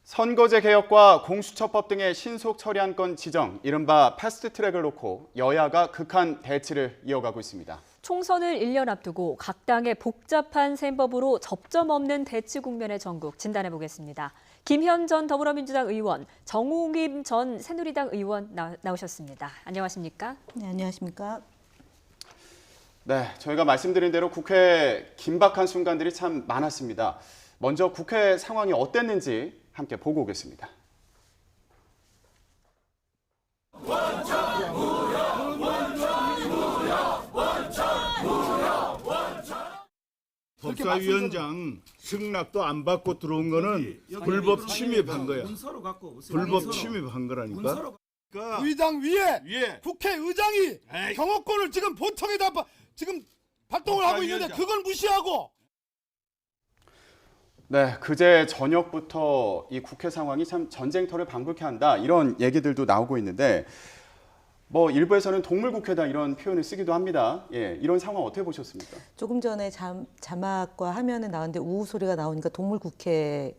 선거제 개혁과 공수처법 등의 신속 처리한 건 지정, 이른바 패스트트랙을 놓고 여야가 극한 대치를 이어가고 있습니다. 총선을 1년 앞두고 각 당의 복잡한 셈법으로 접점 없는 대치 국면의 전국 진단해보겠습니다. 김현 전 더불어민주당 의원, 정호김 전 새누리당 의원 나오셨습니다. 안녕하십니까? 네, 안녕하십니까? 네, 저희가 말씀드린 대로 국회 긴박한 순간들이 참 많았습니다. 먼저 국회 상황이 어땠는지 함께 보고 오겠습니다. 법사위원장 승낙도 안 받고 들어온 거는 불법 침입한 거야. 불법 침입한 거라니까. 의당 위에 국회의장이 경호권을 지금 보청에다 지금 발동을 하고 있는데 그걸 무시하고. 네, 그제 저녁부터 이 국회 상황이 참 전쟁터를 방불케 한다 이런 얘기들도 나오고 있는데 뭐 일부에서는 동물국회다 이런 표현을 쓰기도 합니다. 예, 이런 상황 어떻게 보셨습니까? 조금 전에 자막과 화면에 나왔는데 우우 소리가 나오니까 동물국회를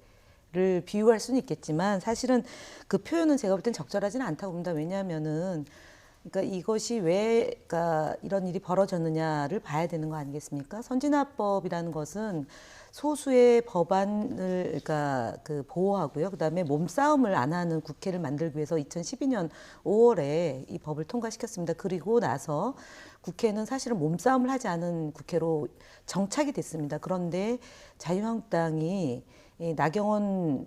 비유할 수는 있겠지만 사실은 그 표현은 제가 볼 땐 적절하지는 않다고 봅니다. 왜냐하면은 그러니까 이것이 왜 그러니까 이런 일이 벌어졌느냐를 봐야 되는 거 아니겠습니까? 선진화법이라는 것은 소수의 법안을 그러니까 그 보호하고요. 그다음에 몸싸움을 안 하는 국회를 만들기 위해서 2012년 5월에 이 법을 통과시켰습니다. 그리고 나서 국회는 사실은 몸싸움을 하지 않은 국회로 정착이 됐습니다. 그런데 자유한국당이 나경원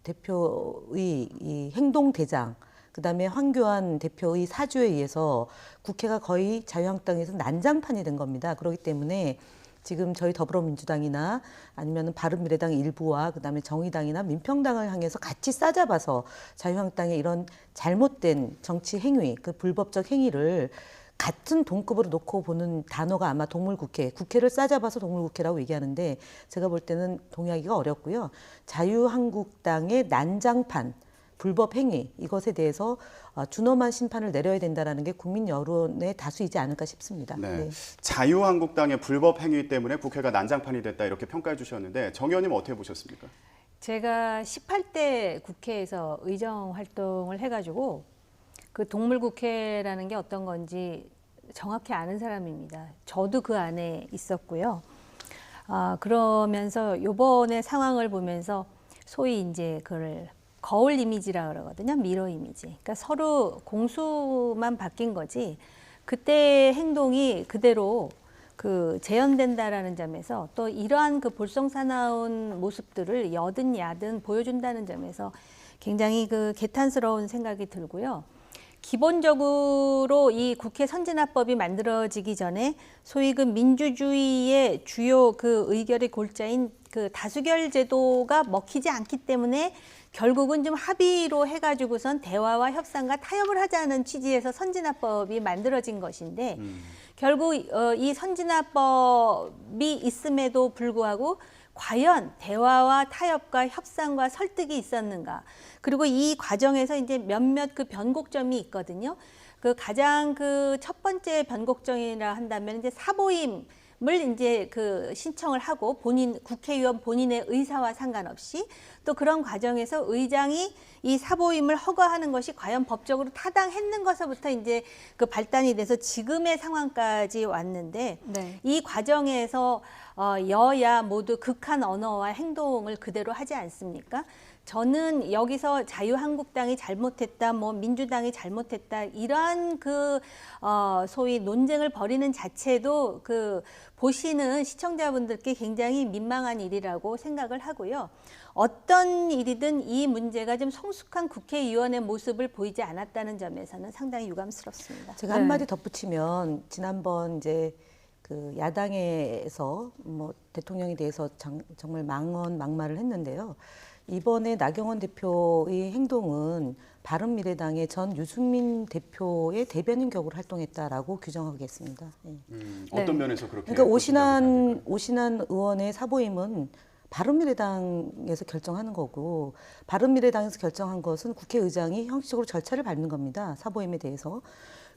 대표의 이 행동대장 그다음에 황교안 대표의 사주에 의해서 국회가 거의 자유한국당에서 난장판이 된 겁니다. 그렇기 때문에 지금 저희 더불어민주당이나 아니면 바른미래당 일부와 그다음에 정의당이나 민평당을 향해서 같이 싸잡아서 자유한국당의 이런 잘못된 정치 행위, 그 불법적 행위를 같은 동급으로 놓고 보는 단어가 아마 동물국회, 국회를 싸잡아서 동물국회라고 얘기하는데 제가 볼 때는 동의하기가 어렵고요. 자유한국당의 난장판, 불법 행위 이것에 대해서 준엄한 심판을 내려야 된다는 게 국민 여론의 다수이지 않을까 싶습니다. 네. 자유한국당의 불법 행위 때문에 국회가 난장판이 됐다 이렇게 평가해 주셨는데 정 의원님 어떻게 보셨습니까? 제가 18대 국회에서 의정 활동을 해가지고 그 동물국회라는 게 어떤 건지 정확히 아는 사람입니다. 저도 그 안에 있었고요. 그러면서 요번에 상황을 보면서 소위 이제 그걸 거울 이미지라 그러거든요. 미러 이미지. 그러니까 서로 공수만 바뀐 거지. 그때 행동이 그대로 그 재현된다라는 점에서 또 이러한 그 볼썽사나운 모습들을 여든 야든 보여준다는 점에서 굉장히 그 개탄스러운 생각이 들고요. 기본적으로 이 국회 선진화법이 만들어지기 전에 소위 그 민주주의의 주요 그 의결의 골자인 그 다수결 제도가 먹히지 않기 때문에 결국은 좀 합의로 해가지고선 대화와 협상과 타협을 하자는 취지에서 선진화법이 만들어진 것인데 결국 이 선진화법이 있음에도 불구하고 과연 대화와 타협과 협상과 설득이 있었는가? 그리고 이 과정에서 이제 몇몇 그 변곡점이 있거든요. 그 가장 그 첫 번째 변곡점이라 한다면 이제 사보임 을 이제 그 신청을 하고 국회의원 본인의 의사와 상관없이 또 그런 과정에서 의장이 이 사보임을 허가하는 것이 과연 법적으로 타당했는 것서부터 이제 그 발단이 돼서 지금의 상황까지 왔는데 네. 이 과정에서 여야 모두 극한 언어와 행동을 그대로 하지 않습니까? 저는 여기서 자유한국당이 잘못했다, 뭐 민주당이 잘못했다 이러한 그 소위 논쟁을 벌이는 자체도 그 보시는 시청자분들께 굉장히 민망한 일이라고 생각을 하고요. 어떤 일이든 이 문제가 좀 성숙한 국회의원의 모습을 보이지 않았다는 점에서는 상당히 유감스럽습니다. 제가 한마디 덧붙이면 지난번 이제 그 야당에서 뭐 대통령에 대해서 정말 막말을 했는데요. 이번에 나경원 대표의 행동은 바른미래당의 전 유승민 대표의 대변인 격으로 활동했다라고 규정하겠습니다. 네. 어떤 면에서 그렇게? 그러니까 오신환 의원의 사보임은 바른미래당에서 결정하는 거고 바른미래당에서 결정한 것은 국회의장이 형식적으로 절차를 밟는 겁니다. 사보임에 대해서.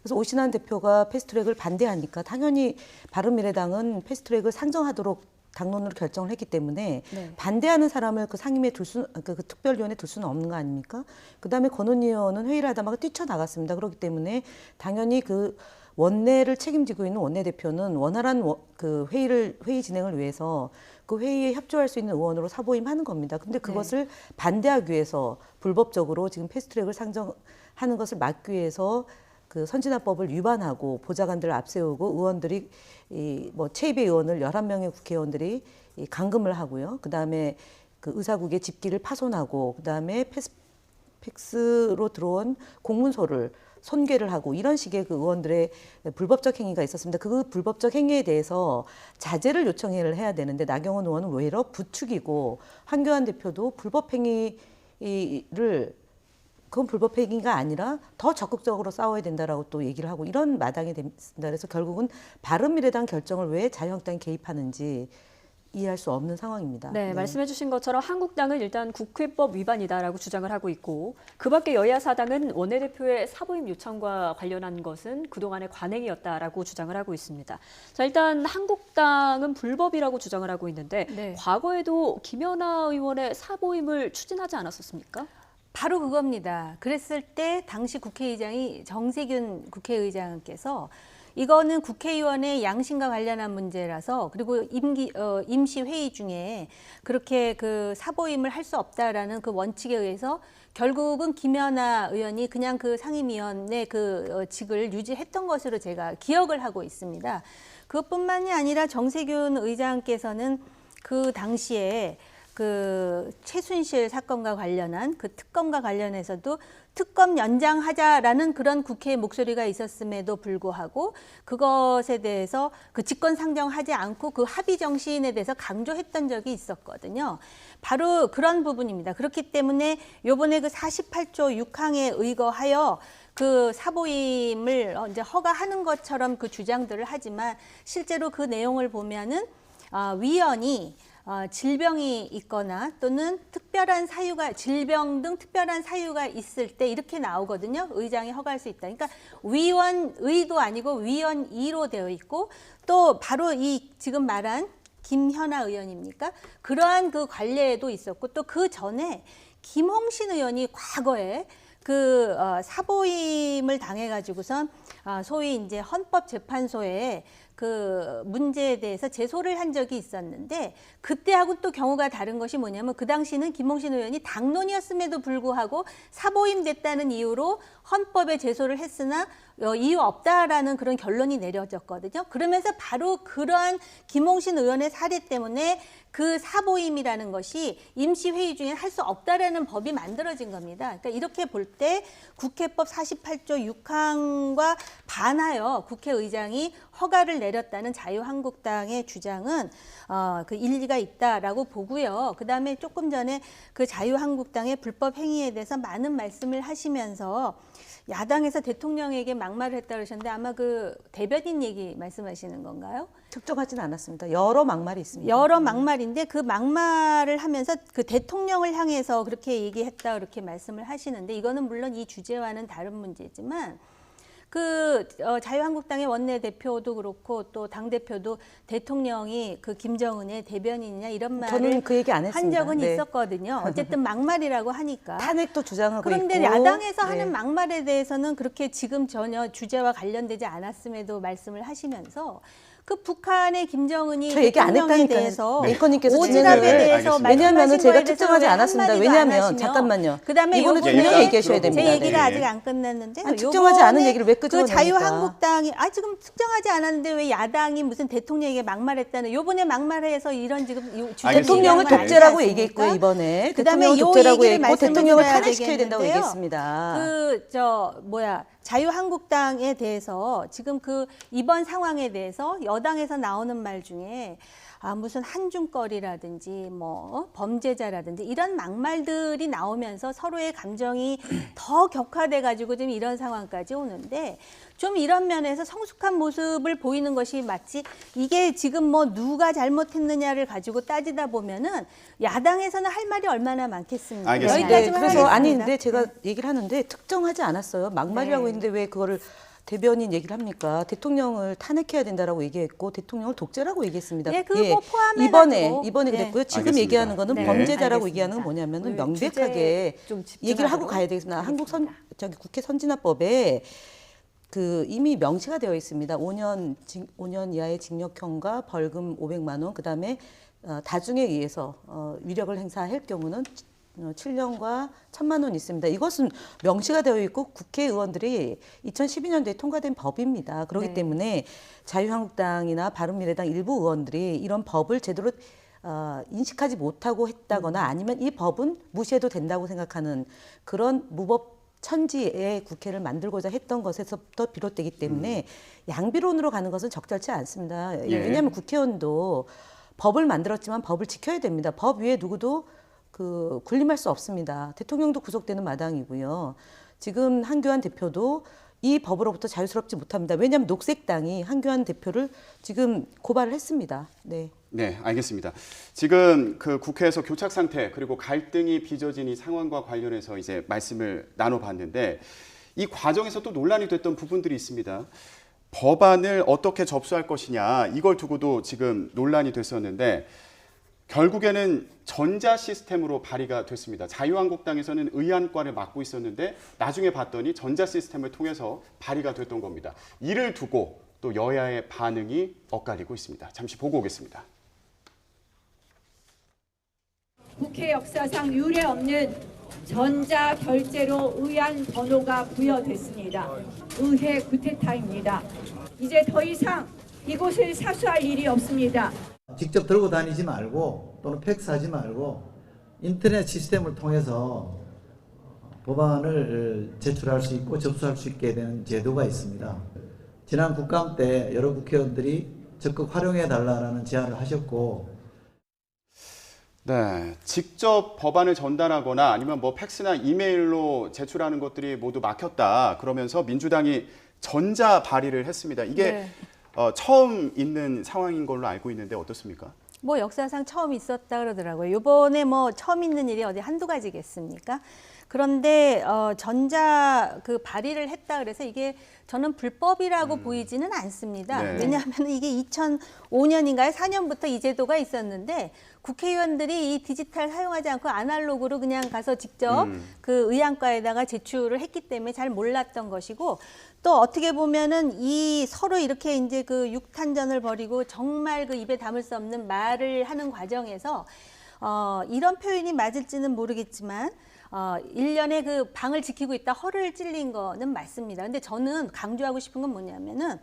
그래서 오신환 대표가 패스트트랙을 반대하니까 당연히 바른미래당은 패스트트랙을 상정하도록 당론으로 결정을 했기 때문에 네. 반대하는 사람을 그 상임위에 그 특별위원회에 둘 수는 없는 거 아닙니까? 그다음에 권은희 의원은 회의를 하다가 뛰쳐나갔습니다. 그렇기 때문에 당연히 그 원내를 책임지고 있는 원내대표는 원활한 그 회의 진행을 위해서 그 회의에 협조할 수 있는 의원으로 사보임하는 겁니다. 근데 그것을 반대하기 위해서 불법적으로 지금 패스트트랙을 상정하는 것을 막기 위해서 그 선진화법을 위반하고 보좌관들을 앞세우고 의원들이 뭐 최입의 의원을 11명의 국회의원들이 감금을 하고요. 그다음에 그 의사국의 집기를 파손하고 그다음에 팩스로 들어온 공문서를 손괴를 하고 이런 식의 그 의원들의 불법적 행위가 있었습니다. 그 불법적 행위에 대해서 자제를 요청을 해야 되는데 나경원 의원은 외로 부추기고 한교안 대표도 불법 행위를 그건 불법 행위가 아니라 더 적극적으로 싸워야 된다라고 또 얘기를 하고 이런 마당이 됩니다. 그래서 결국은 바른미래당 결정을 왜 자유한국당이 개입하는지 이해할 수 없는 상황입니다. 네, 말씀해 주신 것처럼 한국당은 일단 국회법 위반이다라고 주장을 하고 있고 그 밖에 여야 사당은 원내대표의 사보임 요청과 관련한 것은 그동안의 관행이었다라고 주장을 하고 있습니다. 자, 일단 한국당은 불법이라고 주장을 하고 있는데 네. 과거에도 김연아 의원의 사보임을 추진하지 않았었습니까? 바로 그겁니다. 그랬을 때 당시 국회의장이 정세균 국회의장께서 이거는 국회의원의 양심과 관련한 문제라서 그리고 임시 회의 중에 그렇게 그 사보임을 할 수 없다라는 그 원칙에 의해서 결국은 김연아 의원이 그냥 그 상임위원의 그 직을 유지했던 것으로 제가 기억을 하고 있습니다. 그것뿐만이 아니라 정세균 의장께서는 그 당시에 그 최순실 사건과 관련한 그 특검과 관련해서도 특검 연장하자라는 그런 국회의 목소리가 있었음에도 불구하고 그것에 대해서 그 직권 상정하지 않고 그 합의 정신에 대해서 강조했던 적이 있었거든요. 바로 그런 부분입니다. 그렇기 때문에 요번에 그 48조 6항에 의거하여 그 사보임을 이제 허가하는 것처럼 그 주장들을 하지만 실제로 그 내용을 보면은 위원이 질병이 있거나 또는 특별한 사유가 질병 등 특별한 사유가 있을 때 이렇게 나오거든요. 의장이 허가할 수 있다. 그러니까 위원의도 아니고 위원이로 되어 있고 또 바로 이 지금 말한 김현아 의원입니까? 그러한 그 관례에도 있었고 또 그 전에 김홍신 의원이 과거에 그 사보임을 당해가지고선 소위 이제 헌법재판소에 그 문제에 대해서 제소를 한 적이 있었는데 그때하고 또 경우가 다른 것이 뭐냐면 그 당시는 김홍신 의원이 당론이었음에도 불구하고 사보임 됐다는 이유로 헌법에 제소를 했으나 이유 없다라는 그런 결론이 내려졌거든요. 그러면서 바로 그러한 김홍신 의원의 사례 때문에 그 사보임이라는 것이 임시회의 중에 할 수 없다라는 법이 만들어진 겁니다. 그러니까 이렇게 볼 때 국회법 48조 6항과 반하여 국회의장이 허가를 내렸다는 자유한국당의 주장은 그 일리가 있다라고 보고요. 그다음에 조금 전에 그 자유한국당의 불법 행위에 대해서 많은 말씀을 하시면서 야당에서 대통령에게 막말을 했다 그러셨는데 아마 그 대변인 얘기 말씀하시는 건가요? 특정하지는 않았습니다. 여러 막말이 있습니다. 여러 막말인데 그 막말을 하면서 그 대통령을 향해서 그렇게 얘기했다 그렇게 말씀을 하시는데 이거는 물론 이 주제와는 다른 문제지만 그 자유한국당의 원내대표도 그렇고 또 당대표도 대통령이 그 김정은의 대변인이냐 이런 말을 저는 그 얘기 안 한 했습니다. 적은 네. 있었거든요. 어쨌든 막말이라고 하니까. 탄핵도 주장하고 그런데 있고 야당에서 네. 하는 막말에 대해서는 그렇게 지금 전혀 주제와 관련되지 않았음에도 말씀을 하시면서 그 북한의 김정은이 저 얘기 안 대통령에 했다니까요. 대해서 앵커님께서 오지�ab에 진행을 대해서 알겠습니다. 왜냐하면 제가 말씀하신 특정하지 거에 않았습니다. 대해서 왜 왜냐하면 한마디도 안 잠깐만요. 그다음에 이거는 요번에 분명히 얘기가 얘기하셔야 됩니다. 제 얘기가 네. 아직 안 끝났는데요. 아니, 특정하지 않은 요번에 얘기를 왜 그 끄집어냅니까? 자유한국당이 지금 특정하지 않았는데 왜 야당이 무슨 대통령에게 막말했다는 요번에 막말해서 이런 지금 주제 알겠습니다. 대통령을 네. 독재라고 얘기했고요 이번에. 그다음에 대통령을 요 독재라고 얘기를 했고 대통령을 말씀드려야 탄핵시켜야 된다고 되겠는데요. 얘기했습니다. 자유한국당에 대해서 지금 그 이번 상황에 대해서 여당에서 나오는 말 중에 무슨 한중거리라든지 뭐 범죄자라든지 이런 막말들이 나오면서 서로의 감정이 더 격화돼 가지고 지금 이런 상황까지 오는데 좀 이런 면에서 성숙한 모습을 보이는 것이 마치 이게 지금 뭐 누가 잘못했느냐를 가지고 따지다 보면은 야당에서는 할 말이 얼마나 많겠습니까? 알겠습니다. 네, 여기까지만 그래서 하겠습니다. 아니 근데 제가 얘기를 하는데 특정하지 않았어요. 막말이라고 네. 했는데 왜 그거를 대변인 얘기를 합니까? 대통령을 탄핵해야 된다라고 얘기했고 대통령을 독재라고 얘기했습니다. 예, 그거 포함해가지고. 이번에 네. 그랬고요. 지금 알겠습니다. 얘기하는 거는 네. 범죄자라고 알겠습니다. 얘기하는 건 뭐냐면은 우리 명백하게 주제에 좀 집중하도록 얘기를 하고 가야 되겠습니다. 국회 선진화법에 그 이미 명시가 되어 있습니다. 5년 이하의 징역형과 벌금 500만 원, 그다음에 다중에 의해서 위력을 행사할 경우는 7년과 1,000만 원 있습니다. 이것은 명시가 되어 있고 국회의원들이 2012년도에 통과된 법입니다. 그렇기 네. 때문에 자유한국당이나 바른미래당 일부 의원들이 이런 법을 제대로 인식하지 못하고 했다거나 아니면 이 법은 무시해도 된다고 생각하는 그런 무법 천지의 국회를 만들고자 했던 것에서부터 비롯되기 때문에 양비론으로 가는 것은 적절치 않습니다. 예. 왜냐하면 국회의원도 법을 만들었지만 법을 지켜야 됩니다. 법 위에 누구도 군림할 수 없습니다. 대통령도 구속되는 마당이고요. 지금 한교안 대표도 이 법으로부터 자유스럽지 못합니다. 왜냐하면 녹색당이 한교안 대표를 지금 고발을 했습니다. 네. 네, 알겠습니다. 지금 그 국회에서 교착 상태 그리고 갈등이 빚어진 이 상황과 관련해서 이제 말씀을 나눠봤는데 이 과정에서 또 논란이 됐던 부분들이 있습니다. 법안을 어떻게 접수할 것이냐 이걸 두고도 지금 논란이 됐었는데 결국에는 전자 시스템으로 발의가 됐습니다. 자유한국당에서는 의안과를 맡고 있었는데 나중에 봤더니 전자 시스템을 통해서 발의가 됐던 겁니다. 이를 두고 또 여야의 반응이 엇갈리고 있습니다. 잠시 보고 오겠습니다. 국회 역사상 유례 없는 전자 결제로 의안 번호가 부여됐습니다. 의회 구테타입니다. 이제 더 이상 이곳을 사수할 일이 없습니다. 직접 들고 다니지 말고 또는 팩스하지 말고 인터넷 시스템을 통해서 법안을 제출할 수 있고 접수할 수 있게 되는 제도가 있습니다. 지난 국감 때 여러 국회의원들이 적극 활용해 달라는 제안을 하셨고 네, 직접 법안을 전달하거나 아니면 뭐 팩스나 이메일로 제출하는 것들이 모두 막혔다. 그러면서 민주당이 전자 발의를 했습니다. 이게 네. 처음 있는 상황인 걸로 알고 있는데 어떻습니까? 뭐 역사상 처음 있었다 그러더라고요. 이번에 뭐 처음 있는 일이 어디 한두 가지겠습니까? 그런데 전자 그 발의를 했다 그래서 이게 저는 불법이라고 보이지는 않습니다. 네. 왜냐하면 이게 2005년인가요? 4년부터 이 제도가 있었는데 국회의원들이 이 디지털 사용하지 않고 아날로그로 그냥 가서 직접 그 의안과에다가 제출을 했기 때문에 잘 몰랐던 것이고 또 어떻게 보면은 이 서로 이렇게 이제 그 육탄전을 벌이고 정말 그 입에 담을 수 없는 말을 하는 과정에서 이런 표현이 맞을지는 모르겠지만 1년에 그 방을 지키고 있다 허를 찔린 거는 맞습니다. 근데 저는 강조하고 싶은 건 뭐냐면은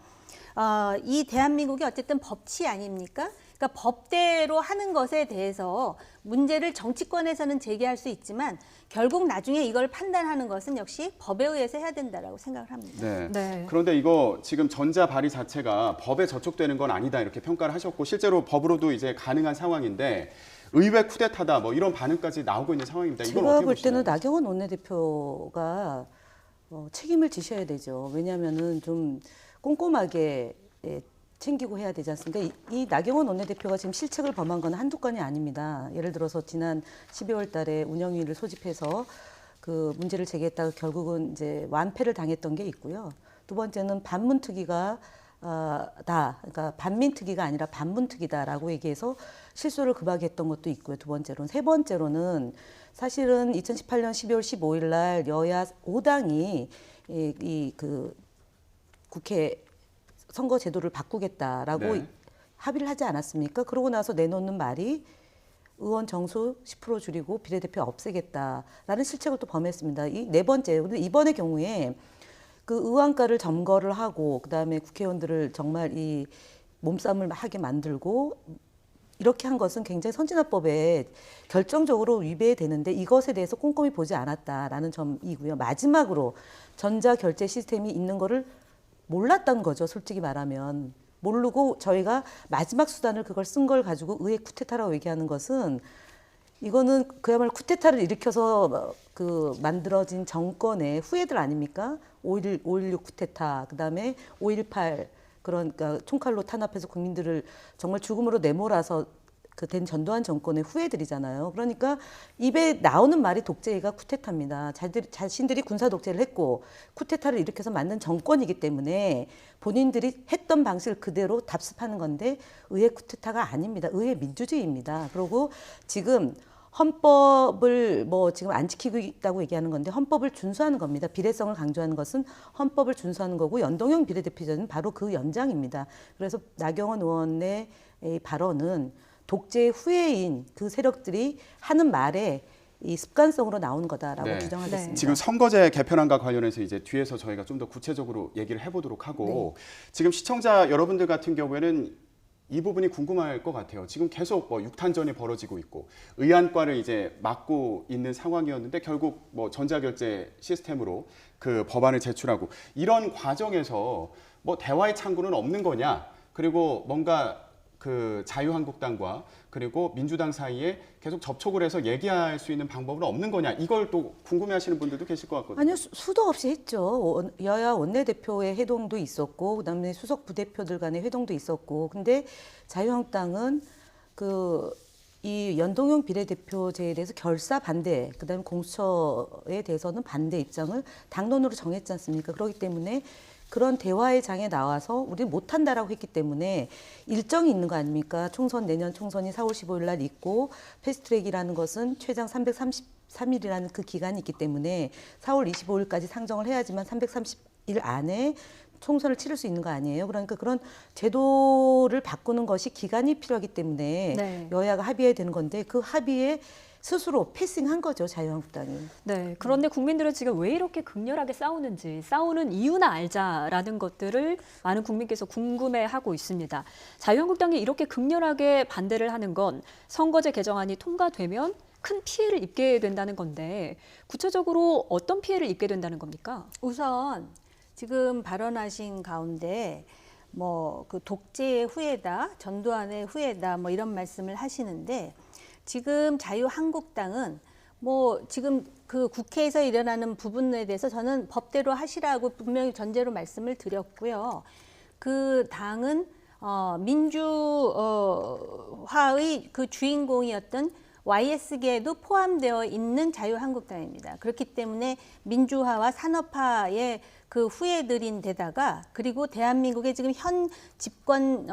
이 대한민국이 어쨌든 법치 아닙니까? 그러니까 법대로 하는 것에 대해서 문제를 정치권에서는 제기할 수 있지만 결국 나중에 이걸 판단하는 것은 역시 법에 의해서 해야 된다라고 생각을 합니다. 네. 네. 그런데 이거 지금 전자 발의 자체가 법에 저촉되는 건 아니다 이렇게 평가를 하셨고 실제로 법으로도 이제 가능한 상황인데 의회 쿠데타다 뭐 이런 반응까지 나오고 있는 상황입니다. 이건 제가 어떻게 볼 때는 보시나요? 나경원 원내대표가 책임을 지셔야 되죠. 왜냐하면은 좀 꼼꼼하게 챙기고 해야 되지 않습니까? 이 나경원 원내대표가 지금 실책을 범한 건 한두 건이 아닙니다. 예를 들어서 지난 12월 달에 운영위를 소집해서 그 문제를 제기했다가 결국은 이제 완패를 당했던 게 있고요. 두 번째는 반문특위가 그러니까 반민특위가 아니라 반문특위다라고 얘기해서 실소를 급하게 했던 것도 있고요. 두 번째로는. 세 번째로는 사실은 2018년 12월 15일 날 여야 5당이 그 국회 선거 제도를 바꾸겠다라고 네. 합의를 하지 않았습니까? 그러고 나서 내놓는 말이 의원 정수 10% 줄이고 비례대표 없애겠다라는 실책을 또 범했습니다. 이 네 번째. 근데 이번의 경우에 그 의안가를 점거를 하고 그다음에 국회의원들을 정말 이 몸싸움을 하게 만들고 이렇게 한 것은 굉장히 선진화법에 결정적으로 위배되는데 이것에 대해서 꼼꼼히 보지 않았다라는 점이고요. 마지막으로 전자결제 시스템이 있는 거를 몰랐던 거죠. 솔직히 말하면. 모르고 저희가 마지막 수단을 그걸 쓴 걸 가지고 의회 쿠데타라고 얘기하는 것은 이거는 그야말로 쿠데타를 일으켜서 그 만들어진 정권의 후예들 아닙니까? 5.16 쿠데타, 그다음에 5.18 그러니까 총칼로 탄압해서 국민들을 정말 죽음으로 내몰아서 된 전두환 정권의 후예들이잖아요. 그러니까 입에 나오는 말이 독재가 쿠데타입니다. 자신들이 군사 독재를 했고 쿠데타를 일으켜서 만든 정권이기 때문에 본인들이 했던 방식을 그대로 답습하는 건데 의회 쿠데타가 아닙니다. 의회 민주주의입니다. 그리고 지금 헌법을 뭐 지금 안 지키고 있다고 얘기하는 건데 헌법을 준수하는 겁니다. 비례성을 강조하는 것은 헌법을 준수하는 거고 연동형 비례대표제는 바로 그 연장입니다. 그래서 나경원 의원의 이 발언은 독재의 후예인 그 세력들이 하는 말에 이 습관성으로 나오는 거다라고 네. 주장하겠습니다. 지금 선거제 개편안과 관련해서 이제 뒤에서 저희가 좀 더 구체적으로 얘기를 해보도록 하고 지금 시청자 여러분들 같은 경우에는 이 부분이 궁금할 것 같아요. 지금 계속 뭐 육탄전이 벌어지고 있고 의안과를 이제 막고 있는 상황이었는데 결국 뭐 전자결제 시스템으로 그 법안을 제출하고 이런 과정에서 뭐 대화의 창구는 없는 거냐? 그리고 뭔가 그 자유한국당과 그리고 민주당 사이에 계속 접촉을 해서 얘기할 수 있는 방법은 없는 거냐? 이걸 또 궁금해하시는 분들도 계실 것 같거든요. 아니요, 수도 없이 했죠. 여야 원내대표의 회동도 있었고, 그다음에 수석 부대표들 간의 회동도 있었고, 근데 자유한국당은 이 연동형 비례대표제에 대해서 결사 반대, 그다음에 공수처에 대해서는 반대 입장을 당론으로 정했지 않습니까? 그렇기 때문에 그런 대화의 장에 나와서 우리는 못한다라고 했기 때문에 일정이 있는 거 아닙니까? 내년 총선이 4월 15일 날 있고 패스트트랙이라는 것은 최장 333일이라는 그 기간이 있기 때문에 4월 25일까지 상정을 해야지만 330일 안에 총선을 치를 수 있는 거 아니에요? 그러니까 그런 제도를 바꾸는 것이 기간이 필요하기 때문에 여야가 합의해야 되는 건데 그 합의에 스스로 패싱한 거죠, 자유한국당이. 네, 그런데 국민들은 지금 왜 이렇게 극렬하게 싸우는지, 싸우는 이유나 알자라는 것들을 많은 국민께서 궁금해하고 있습니다. 자유한국당이 이렇게 극렬하게 반대를 하는 건 선거제 개정안이 통과되면 큰 피해를 입게 된다는 건데 구체적으로 어떤 피해를 입게 된다는 겁니까? 우선 지금 발언하신 가운데 뭐 그 독재의 후예다, 전두환의 후예다 뭐 이런 말씀을 하시는데 지금 자유한국당은 뭐 지금 그 국회에서 일어나는 부분에 대해서 저는 법대로 하시라고 분명히 전제로 말씀을 드렸고요. 그 당은 민주화의 그 주인공이었던 YS계에도 포함되어 있는 자유한국당입니다. 그렇기 때문에 민주화와 산업화의 그 후예들인 데다가 그리고 대한민국의 지금 현 집권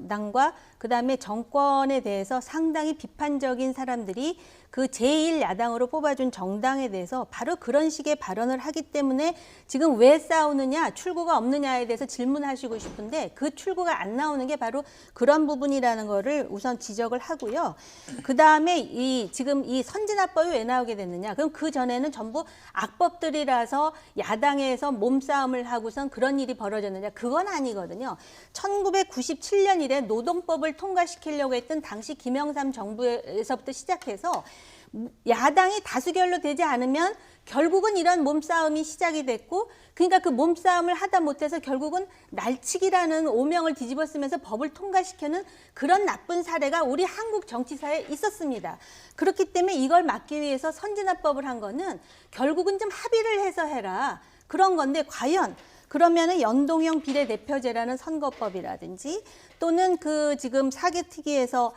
당과 그다음에 정권에 대해서 상당히 비판적인 사람들이 그 제1야당으로 뽑아준 정당에 대해서 바로 그런 식의 발언을 하기 때문에 지금 왜 싸우느냐, 출구가 없느냐에 대해서 질문하시고 싶은데 그 출구가 안 나오는 게 바로 그런 부분이라는 거를 우선 지적을 하고요. 그다음에 지금 이 선진화법이 왜 나오게 됐느냐? 그럼 그 전에는 전부 악법들이라서 야당에서 몸싸움을 하고선 그런 일이 벌어졌느냐? 그건 아니거든요. 1997년 이래 노동법을 통과시키려고 했던 당시 김영삼 정부에서부터 시작해서 야당이 다수결로 되지 않으면 결국은 이런 몸싸움이 시작이 됐고 그러니까 그 몸싸움을 하다 못해서 결국은 날치기라는 오명을 뒤집어 쓰면서 법을 통과시키는 그런 나쁜 사례가 우리 한국 정치사에 있었습니다. 그렇기 때문에 이걸 막기 위해서 선진화법을 한 거는 결국은 좀 합의를 해서 해라. 그런 건데 과연 그러면은 연동형 비례대표제라는 선거법이라든지 또는 그 지금 사개특위에서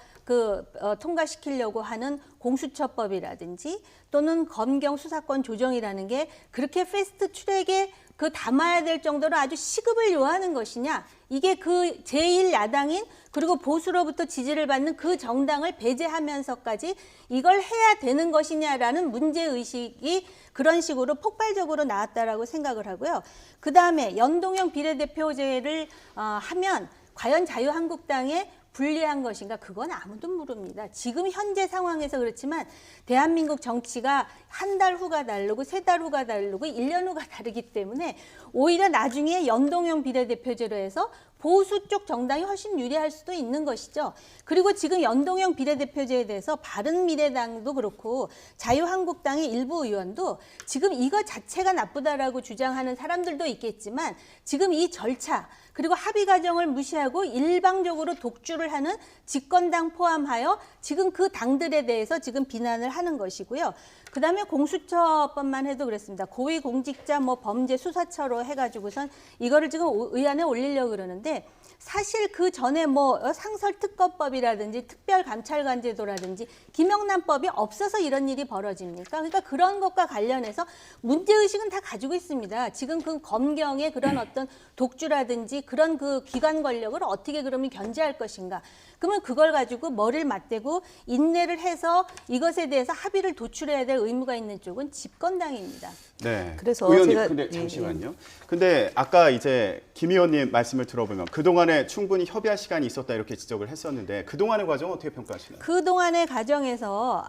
통과시키려고 하는 공수처법이라든지 또는 검경 수사권 조정이라는 게 그렇게 패스트 트랙에 담아야 될 정도로 아주 시급을 요하는 것이냐. 이게 그 제1야당인 그리고 보수로부터 지지를 받는 그 정당을 배제하면서까지 이걸 해야 되는 것이냐라는 문제의식이 그런 식으로 폭발적으로 나왔다라고 생각을 하고요. 그다음에 연동형 비례대표제를 하면 과연 자유한국당에 불리한 것인가? 그건 아무도 모릅니다. 지금 현재 상황에서 그렇지만 대한민국 정치가 한 달 후가 다르고 세 달 후가 다르고 1년 후가 다르기 때문에 오히려 나중에 연동형 비례대표제로 해서 보수 쪽 정당이 훨씬 유리할 수도 있는 것이죠. 그리고 지금 연동형 비례대표제에 대해서 바른미래당도 그렇고 자유한국당의 일부 의원도 지금 이거 자체가 나쁘다라고 주장하는 사람들도 있겠지만 지금 이 절차 그리고 합의 과정을 무시하고 일방적으로 독주를 하는 집권당 포함하여 지금 그 당들에 대해서 지금 비난을 하는 것이고요. 그다음에 공수처법만 해도 그랬습니다. 고위공직자 뭐 범죄 수사처로 해가지고선 이거를 지금 의안에 올리려고 그러는데 사실 그 전에 뭐 상설특검법이라든지 특별감찰관제도라든지 김영란법이 없어서 이런 일이 벌어집니까? 그러니까 그런 것과 관련해서 문제의식은 다 가지고 있습니다. 지금 그 검경의 그런 어떤 독주라든지 그런 그 기관 권력을 어떻게 그러면 견제할 것인가? 그러면 그걸 가지고 머리를 맞대고 인내를 해서 이것에 대해서 합의를 도출해야 될 의무가 있는 쪽은 집권당입니다. 네. 그래서 의원님, 제가- 근데 예, 잠시만요. 근데 아까 이제 김 의원님 말씀을 들어보면 그동안에 충분히 협의할 시간이 있었다 이렇게 지적을 했었는데 그동안의 과정 어떻게 평가하시나요? 그동안의 과정에서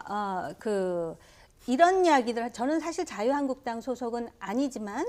이런 이야기들 저는 사실 자유한국당 소속은 아니지만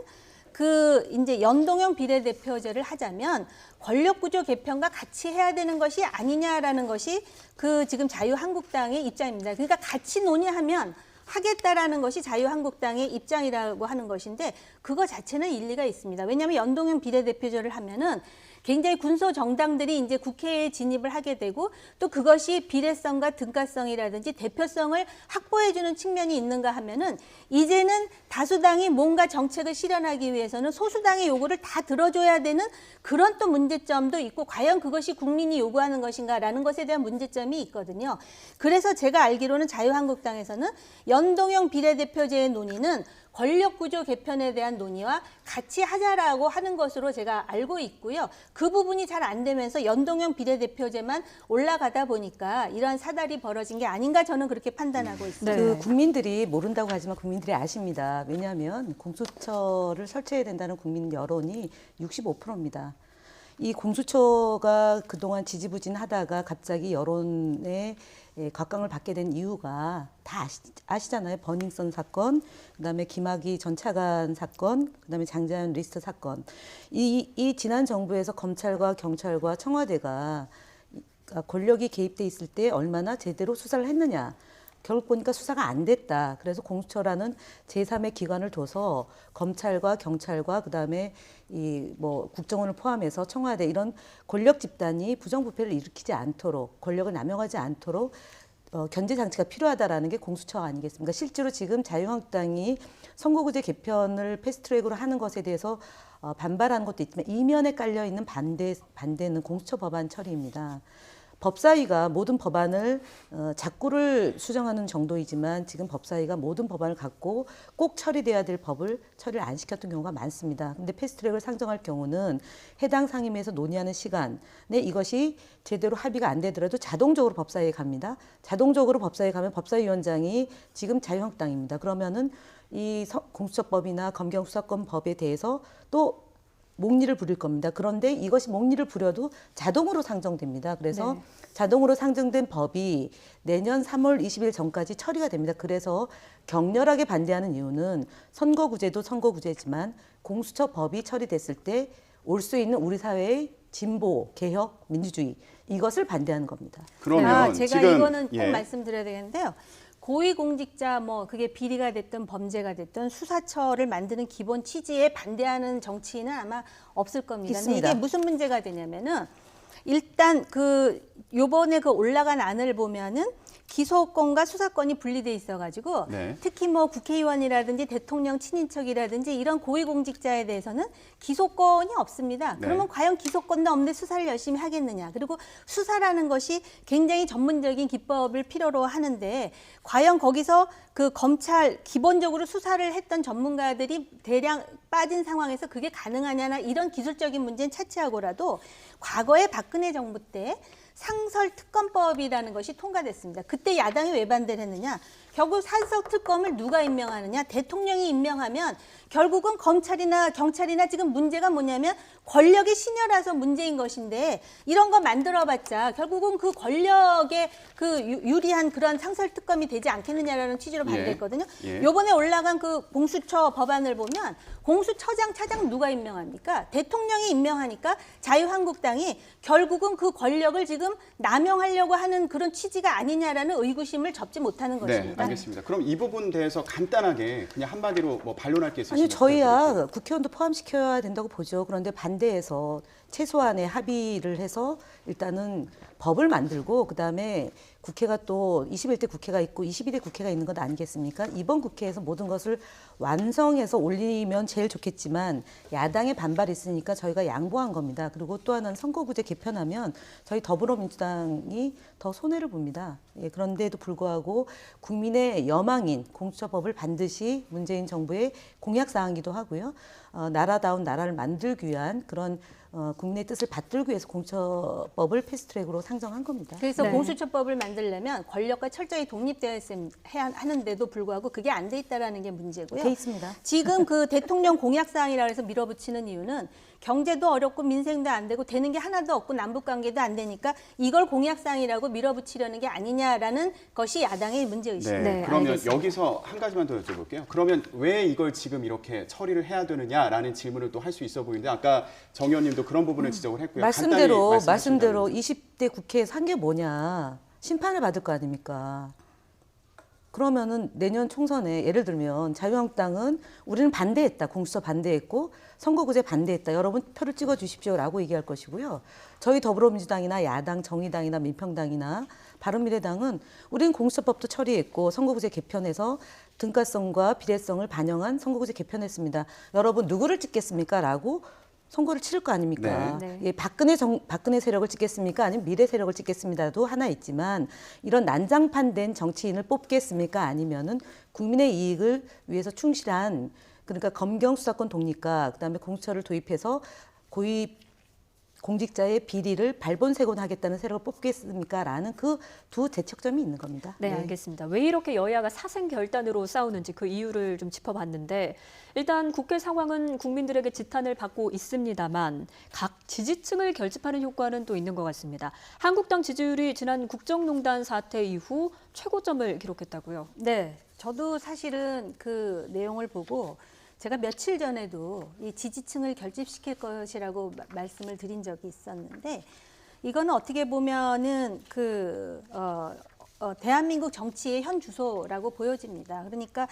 그 이제 연동형 비례대표제를 하자면 권력구조 개편과 같이 해야 되는 것이 아니냐라는 것이 그 지금 자유한국당의 입장입니다. 그러니까 같이 논의하면 하겠다라는 것이 자유한국당의 입장이라고 하는 것인데 그거 자체는 일리가 있습니다. 왜냐하면 연동형 비례대표제를 하면은 굉장히 군소 정당들이 이제 국회에 진입을 하게 되고 또 그것이 비례성과 등가성이라든지 대표성을 확보해주는 측면이 있는가 하면은 이제는 다수당이 뭔가 정책을 실현하기 위해서는 소수당의 요구를 다 들어줘야 되는 그런 또 문제점도 있고 과연 그것이 국민이 요구하는 것인가라는 것에 대한 문제점이 있거든요. 그래서 제가 알기로는 자유한국당에서는 연동형 비례대표제의 논의는 권력구조 개편에 대한 논의와 같이 하자라고 하는 것으로 제가 알고 있고요. 그 부분이 잘 안 되면서 연동형 비례대표제만 올라가다 보니까 이러한 사달이 벌어진 게 아닌가 저는 그렇게 판단하고 있습니다. 네. 그 국민들이 모른다고 하지만 국민들이 아십니다. 왜냐하면 공수처를 설치해야 된다는 국민 여론이 65%입니다. 이 공수처가 그동안 지지부진하다가 갑자기 여론의 각광을 받게 된 이유가 다 아시잖아요. 버닝썬 사건, 그다음에 김학의 전 차관 사건, 그다음에 장자연 리스트 사건. 이 지난 정부에서 검찰과 경찰과 청와대가 권력이 개입돼 있을 때 얼마나 제대로 수사를 했느냐. 결국 보니까 수사가 안 됐다. 그래서 공수처라는 제3의 기관을 둬서 검찰과 경찰과 그다음에 이 뭐 국정원을 포함해서 청와대 이런 권력 집단이 부정부패를 일으키지 않도록 권력을 남용하지 않도록 견제 장치가 필요하다라는 게 공수처 아니겠습니까? 실제로 지금 자유한국당이 선거구제 개편을 패스트트랙으로 하는 것에 대해서 반발하는 것도 있지만 이면에 깔려 있는 반대는 공수처 법안 처리입니다. 법사위가 모든 법안을 작구를 수정하는 정도이지만 지금 법사위가 모든 법안을 갖고 꼭 처리돼야 될 법을 처리를 안 시켰던 경우가 많습니다. 근데 패스트트랙을 상정할 경우는 해당 상임위에서 논의하는 시간에 이것이 제대로 합의가 안 되더라도 자동적으로 법사위에 갑니다. 자동적으로 법사위에 가면 법사위원장이 지금 자유한국당입니다. 그러면은 이 공수처법이나 검경수사권법에 대해서 또 목리를 부릴 겁니다. 그런데 이것이 목리를 부려도 자동으로 상정됩니다. 그래서 네. 자동으로 상정된 법이 내년 3월 20일 전까지 처리가 됩니다. 그래서 격렬하게 반대하는 이유는 선거구제도 선거구제지만 공수처법이 처리됐을 때 올 수 있는 우리 사회의 진보, 개혁, 민주주의 이것을 반대하는 겁니다. 그러면 제가 지금 이거는 꼭 말씀드려야 되겠는데요. 고위공직자 뭐 그게 비리가 됐든 범죄가 됐든 수사처를 만드는 기본 취지에 반대하는 정치인은 아마 없을 겁니다. 근데 있습니다. 이게 무슨 문제가 되냐면은 일단 그 요번에 그 올라간 안을 보면은 기소권과 수사권이 분리돼 있어가지고 네. 특히 뭐 국회의원이라든지 대통령 친인척이라든지 이런 고위공직자에 대해서는 기소권이 없습니다. 네. 그러면 과연 기소권도 없는데 수사를 열심히 하겠느냐. 그리고 수사라는 것이 굉장히 전문적인 기법을 필요로 하는데 과연 거기서 그 검찰 기본적으로 수사를 했던 전문가들이 대량 빠진 상황에서 그게 가능하냐나 이런 기술적인 문제는 차치하고라도 과거에 박근혜 정부 때 상설특검법이라는 것이 통과됐습니다. 그때 야당이 왜 반대를 했느냐? 결국 상설특검을 누가 임명하느냐? 대통령이 임명하면 결국은 검찰이나 경찰이나 지금 문제가 뭐냐면 권력의 신여라서 문제인 것인데 이런 거 만들어봤자 결국은 그 권력에 그 유리한 그런 상설특검이 되지 않겠느냐라는 취지로 반대했거든요. 예. 요번에 올라간 그 공수처 법안을 보면 공수처장, 차장 누가 임명합니까? 대통령이 임명하니까 자유한국당이 결국은 그 권력을 지금 남용하려고 하는 그런 취지가 아니냐라는 의구심을 접지 못하는 네, 것입니다. 알겠습니다. 그럼 이 부분 대해서 간단하게 그냥 한마디로 뭐 반론할 게 있으시면 아니 저희야 국회의원도 포함시켜야 된다고 보죠. 그런데 반대해서 최소한의 합의를 해서 일단은 법을 만들고 그다음에 국회가 또 21대 국회가 있고 22대 국회가 있는 것 아니겠습니까? 이번 국회에서 모든 것을 완성해서 올리면 제일 좋겠지만 야당의 반발이 있으니까 저희가 양보한 겁니다. 그리고 또 하나는 선거구제 개편하면 저희 더불어민주당이 더 손해를 봅니다. 예, 그런데도 불구하고 국민의 여망인 공수처법을 반드시 문재인 정부의 공약사항이기도 하고요. 나라다운 나라를 만들기 위한 그런 국민의 뜻을 받들기 위해서 공수처법을 패스트트랙으로 상정한 겁니다. 그래서 네. 공수처법을 만들려면 권력과 철저히 독립되어 해야 하는데도 불구하고 그게 안 돼 있다라는 게 문제고요. 돼 있습니다. 지금 그 대통령 공약사항이라 해서 밀어붙이는 이유는 경제도 어렵고 민생도 안 되고 되는 게 하나도 없고 남북관계도 안 되니까 이걸 공약사항이라고 밀어붙이려는 게 아니냐라는 것이 야당의 문제의식입니다. 네, 네, 그러면 알겠습니다. 여기서 한 가지만 더 여쭤볼게요. 그러면 왜 이걸 지금 이렇게 처리를 해야 되느냐라는 질문을 또 할 수 있어 보이는데 아까 정 의원님도 그런 부분을 지적을 했고요. 말씀대로 간단히 말씀하신다면. 20대 국회에서 한 게 뭐냐. 심판을 받을 거 아닙니까? 그러면은 내년 총선에 예를 들면 자유한국당은 우리는 반대했다. 공수처 반대했고 선거구제 반대했다. 여러분 표를 찍어 주십시오라고 얘기할 것이고요. 저희 더불어민주당이나 야당, 정의당이나 민평당이나 바른미래당은 우리는 공수처법도 처리했고 선거구제 개편해서 등가성과 비례성을 반영한 선거구제 개편했습니다. 여러분 누구를 찍겠습니까? 라고 선거를 치를 거 아닙니까? 네. 예, 박근혜 세력을 찍겠습니까? 아니면 미래 세력을 찍겠습니다도 하나 있지만 이런 난장판된 정치인을 뽑겠습니까? 아니면은 국민의 이익을 위해서 충실한 그러니까 검경 수사권 독립과 그다음에 공수처를 도입해서 고위 공직자의 비리를 발본색원하겠다는 세력을 뽑겠습니까? 라는 그 두 대척점이 있는 겁니다. 네, 알겠습니다. 왜 이렇게 여야가 사생결단으로 싸우는지 그 이유를 좀 짚어봤는데 일단 국회 상황은 국민들에게 지탄을 받고 있습니다만 각 지지층을 결집하는 효과는 또 있는 것 같습니다. 한국당 지지율이 지난 국정농단 사태 이후 최고점을 기록했다고요. 네, 저도 사실은 그 내용을 보고 제가 며칠 전에도 이 지지층을 결집시킬 것이라고 말씀을 드린 적이 있었는데 이거는 어떻게 보면은 대한민국 정치의 현 주소라고 보여집니다. 그러니까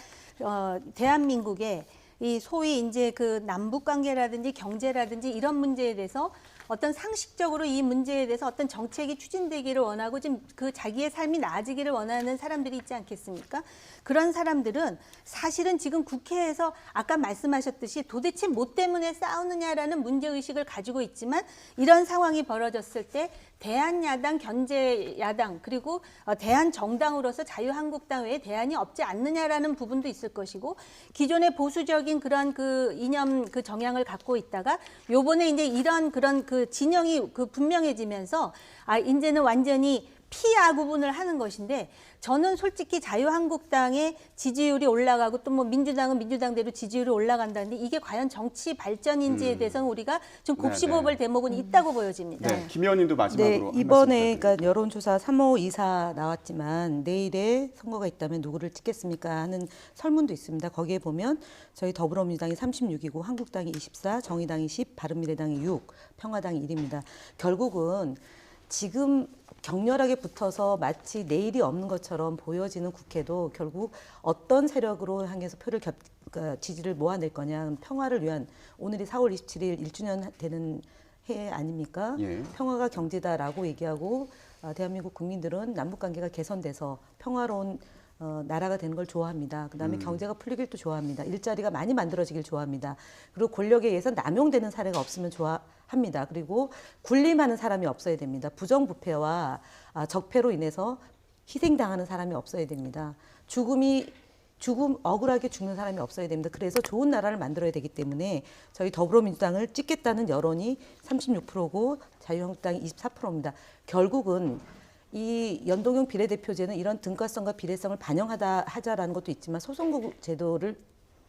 대한민국의 이 소위 이제 그 남북 관계라든지 경제라든지 이런 문제에 대해서 어떤 상식적으로 이 문제에 대해서 어떤 정책이 추진되기를 원하고 지금 그 자기의 삶이 나아지기를 원하는 사람들이 있지 않겠습니까? 그런 사람들은 사실은 지금 국회에서 아까 말씀하셨듯이 도대체 뭐 때문에 싸우느냐라는 문제의식을 가지고 있지만 이런 상황이 벌어졌을 때 대한야당, 견제야당 그리고 대한정당으로서 자유한국당 외에 대안이 없지 않느냐라는 부분도 있을 것이고 기존의 보수적인 그런 그 이념 그 정향을 갖고 있다가 요번에 이제 이런 그런 그 진영이 그 분명해지면서 이제는 완전히 피아 구분을 하는 것인데 저는 솔직히 자유한국당의 지지율이 올라가고 또 뭐 민주당은 민주당대로 지지율이 올라간다는데 이게 과연 정치 발전인지에 대해서는 우리가 좀 곱씹어볼 대목은 있다고 보여집니다. 네, 김 의원님도 네, 마지막으로 한 이번에 말씀 그러니까 여론조사 3호24 나왔지만 내일에 선거가 있다면 누구를 찍겠습니까 하는 설문도 있습니다. 거기에 보면 저희 더불어민주당이 36이고 한국당이 24, 정의당이 10, 바른미래당이 6, 평화당이 1입니다. 결국은 지금 격렬하게 붙어서 마치 내일이 없는 것처럼 보여지는 국회도 결국 어떤 세력으로 향해서 그러니까 지지를 모아낼 거냐. 평화를 위한 오늘이 4월 27일 1주년 되는 해 아닙니까? 예. 평화가 경제다라고 얘기하고 대한민국 국민들은 남북관계가 개선돼서 평화로운 나라가 되는 걸 좋아합니다. 그다음에 경제가 풀리길 또 좋아합니다. 일자리가 많이 만들어지길 좋아합니다. 그리고 권력에 의해서 남용되는 사례가 없으면 좋아합니다. 그리고 군림하는 사람이 없어야 됩니다. 부정부패와 적폐로 인해서 희생당하는 사람이 없어야 됩니다. 억울하게 죽는 사람이 없어야 됩니다. 그래서 좋은 나라를 만들어야 되기 때문에 저희 더불어민주당을 찍겠다는 여론이 36%고 자유한국당이 24%입니다. 결국은 이 연동형 비례대표제는 이런 등가성과 비례성을 반영하자라는 것도 있지만 소선거 제도를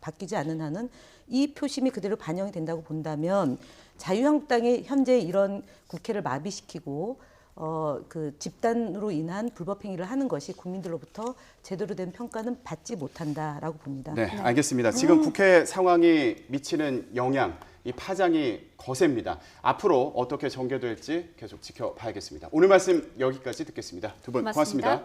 바뀌지 않는 한은 이 표심이 그대로 반영이 된다고 본다면 자유한국당이 현재 이런 국회를 마비시키고 그 집단으로 인한 불법 행위를 하는 것이 국민들로부터 제대로 된 평가는 받지 못한다라고 봅니다. 네, 알겠습니다. 지금 국회 상황이 미치는 영향, 이 파장이 거셉니다. 앞으로 어떻게 전개될지 계속 지켜봐야겠습니다. 오늘 말씀 여기까지 듣겠습니다. 두 분 고맙습니다.